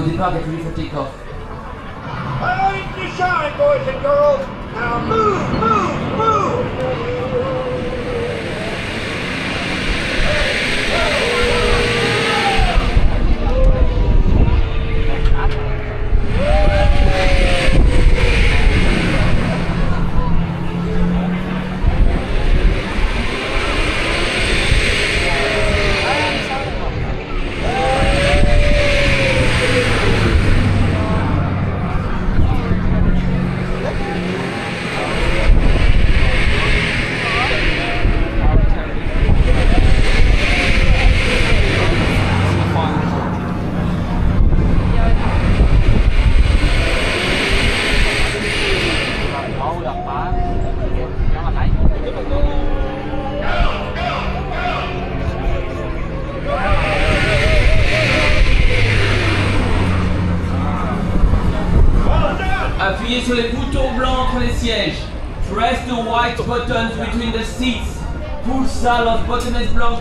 au départ, get ready for takeoff. Time to shine, boys and girls. Now move, move, move. Appuyez sur les boutons blancs entre les sièges. Press the white buttons between the seats. Pulsa los botones blancos